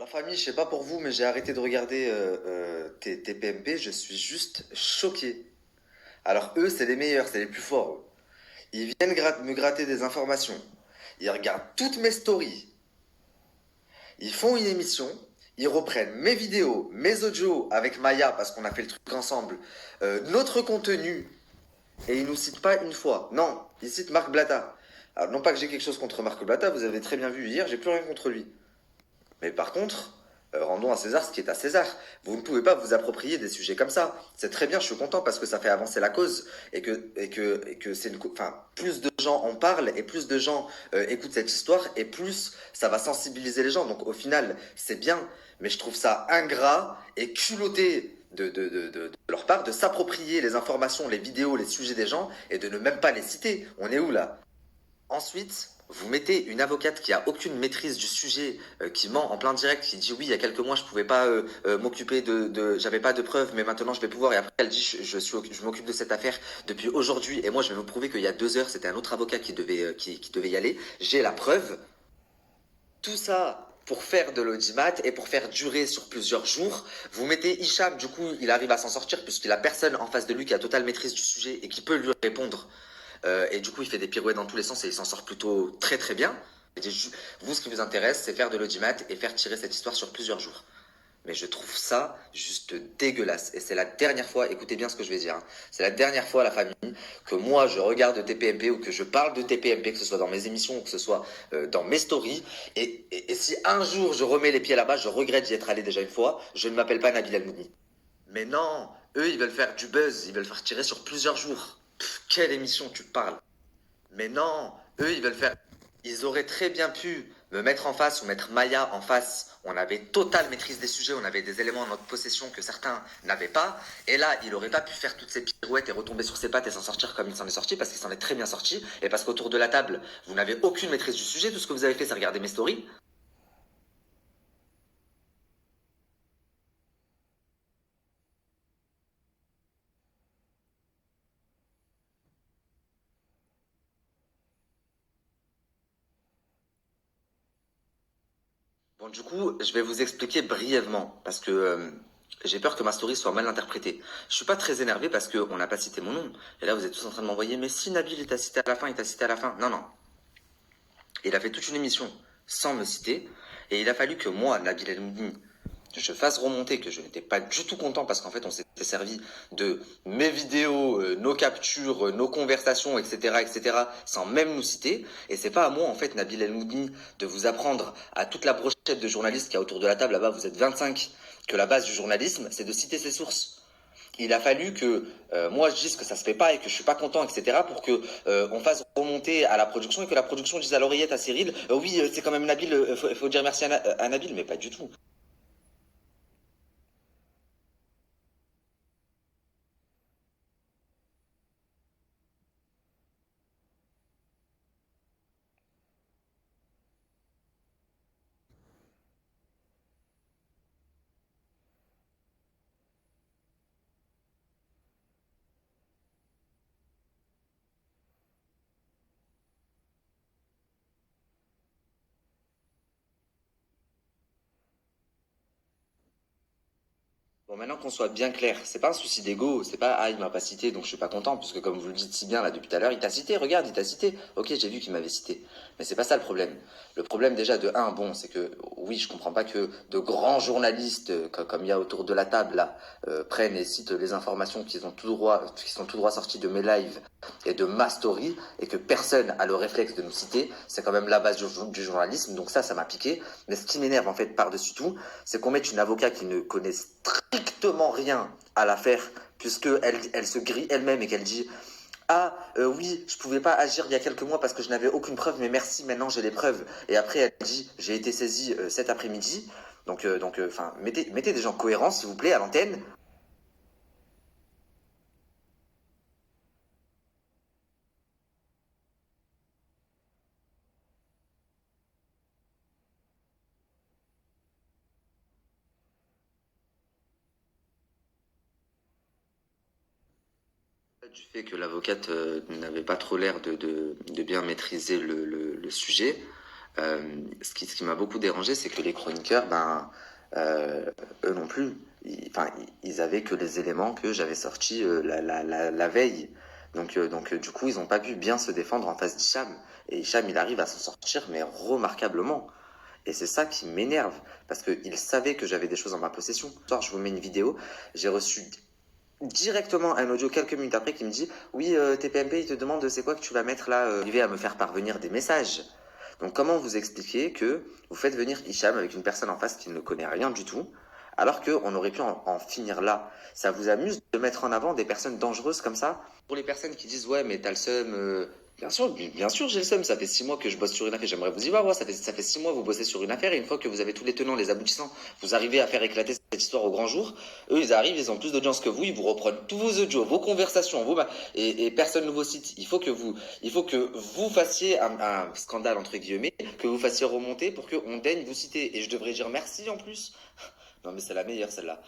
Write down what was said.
La famille, je sais pas pour vous, mais j'ai arrêté de regarder tes PMP, je suis juste choqué. Alors eux, c'est les meilleurs, c'est les plus forts, eux. Ils viennent me gratter des informations. Ils regardent toutes mes stories. Ils font une émission. Ils reprennent mes vidéos, mes audios avec Maya, parce qu'on a fait le truc ensemble, notre contenu, et ils nous citent pas une fois. Non, ils citent Marc Blatta. Alors non pas que j'ai quelque chose contre Marc Blatta, vous avez très bien vu hier, j'ai plus rien contre lui. Mais par contre, rendons à César ce qui est à César. Vous ne pouvez pas vous approprier des sujets comme ça. C'est très bien, je suis content parce que ça fait avancer la cause et que c'est enfin, plus de gens en parlent et plus de gens écoutent cette histoire et plus ça va sensibiliser les gens. Donc au final, c'est bien, mais je trouve ça ingrat et culotté de leur part de s'approprier les informations, les vidéos, les sujets des gens et de ne même pas les citer. On est où là? Ensuite, vous mettez une avocate qui a aucune maîtrise du sujet, qui ment en plein direct, qui dit oui, il y a quelques mois, je pouvais pas m'occuper j'avais pas de preuves, mais maintenant je vais pouvoir. Et après, elle dit je m'occupe de cette affaire depuis aujourd'hui, et moi, je vais vous prouver qu'il y a 2 heures, c'était un autre avocat qui devait y aller. J'ai la preuve. Tout ça pour faire de l'audimat et pour faire durer sur plusieurs jours. Vous mettez Hicham, du coup, il arrive à s'en sortir puisqu'il a personne en face de lui qui a totale maîtrise du sujet et qui peut lui répondre. Et du coup, il fait des pirouettes dans tous les sens et il s'en sort plutôt très très bien. Vous, ce qui vous intéresse, c'est faire de l'audimat et faire tirer cette histoire sur plusieurs jours. Mais je trouve ça juste dégueulasse. Et c'est la dernière fois, écoutez bien ce que je vais dire, hein. C'est la dernière fois, la famille, que moi je regarde TPMP ou que je parle de TPMP, que ce soit dans mes émissions ou que ce soit dans mes stories. Et si un jour je remets les pieds là-bas, je regrette d'y être allé déjà une fois, je ne m'appelle pas Nabil El-Moudni. Mais non, eux ils veulent faire du buzz, ils veulent faire tirer sur plusieurs jours. Quelle émission tu parles? Mais non, eux, ils veulent faire. Ils auraient très bien pu me mettre en face ou mettre Maya en face. On avait totale maîtrise des sujets, on avait des éléments en notre possession que certains n'avaient pas. Et là, il n'aurait pas pu faire toutes ces pirouettes et retomber sur ses pattes et s'en sortir comme il s'en est sorti, parce qu'il s'en est très bien sorti. Et parce qu'autour de la table, vous n'avez aucune maîtrise du sujet. Tout ce que vous avez fait, c'est regarder mes stories. Bon, du coup, je vais vous expliquer brièvement, parce que j'ai peur que ma story soit mal interprétée. Je suis pas très énervé parce qu'on n'a pas cité mon nom. Et là, vous êtes tous en train de m'envoyer, mais si Nabil, il t'a cité à la fin, il t'a cité à la fin. Non, non. Il a fait toute une émission sans me citer, et il a fallu que moi, Nabil El Moudni, je fasse remonter que je n'étais pas du tout content parce qu'en fait on s'était servi de mes vidéos, nos captures, nos conversations, etc., etc., sans même nous citer. Et c'est pas à moi en fait, Nabil El Moudni, de vous apprendre à toute la brochette de journalistes qu'il y a autour de la table là-bas. Vous êtes 25, que la base du journalisme, c'est de citer ses sources. Il a fallu que moi je dise que ça se fait pas et que je suis pas content, etc. pour que on fasse remonter à la production et que la production dise à l'oreillette à Cyril, oui c'est quand même Nabil, faut dire merci à Nabil, mais pas du tout. Bon, maintenant qu'on soit bien clair, c'est pas un souci d'ego, c'est pas ah il m'a pas cité donc je suis pas content, puisque comme vous le dites si bien là depuis tout à l'heure, il t'a cité, regarde, il t'a cité. Ok, j'ai vu qu'il m'avait cité. Mais c'est pas ça le problème. Le problème déjà de un, bon, c'est que oui, je comprends pas que de grands journalistes comme il y a autour de la table là prennent et citent les informations qui sont tout droit sorties de mes lives et de ma story et que personne a le réflexe de nous citer. C'est quand même la base du journalisme, donc ça m'a piqué. Mais ce qui m'énerve en fait par-dessus tout, c'est qu'on mette une avocate qui ne connaît strictement rien à l'affaire, puisque elle se grille elle-même et qu'elle dit ah oui, je pouvais pas agir il y a quelques mois parce que je n'avais aucune preuve, mais merci, maintenant j'ai les preuves. Et après elle dit j'ai été saisie cet après-midi. Donc, enfin, mettez des gens cohérents s'il vous plaît à l'antenne. Du fait que l'avocate n'avait pas trop l'air de bien maîtriser le sujet, Ce qui m'a beaucoup dérangé, c'est que les chroniqueurs, euh, eux non plus, ils avaient que les éléments que j'avais sortis la veille. Du coup, ils n'ont pas pu bien se défendre en face d'Hicham. Et Hicham, il arrive à s'en sortir, mais remarquablement. Et c'est ça qui m'énerve, parce qu'il savait que j'avais des choses en ma possession. Ce soir, je vous mets une vidéo, j'ai reçu directement un audio quelques minutes après qui me dit oui, TPMP, il te demande c'est quoi que tu vas mettre là, arriver à me faire parvenir des messages. Donc comment vous expliquer que vous faites venir Hicham avec une personne en face qui ne connaît rien du tout, alors qu'on aurait pu en finir là. Ça vous amuse de mettre en avant des personnes dangereuses comme ça? Pour les personnes qui disent ouais mais t'as le seum, bien sûr j'ai le seum, ça fait 6 mois que je bosse sur une affaire, j'aimerais vous y voir, ouais, ça fait 6 mois que vous bossez sur une affaire et une fois que vous avez tous les tenants, les aboutissants, vous arrivez à faire éclater cette histoire au grand jour, eux ils arrivent, ils ont plus d'audience que vous, ils vous reprennent tous vos audios, vos conversations, et personne ne vous cite. Il faut que vous fassiez un scandale entre guillemets, que vous fassiez remonter pour qu'on daigne vous citer. Et je devrais dire merci en plus. Non mais c'est la meilleure celle-là.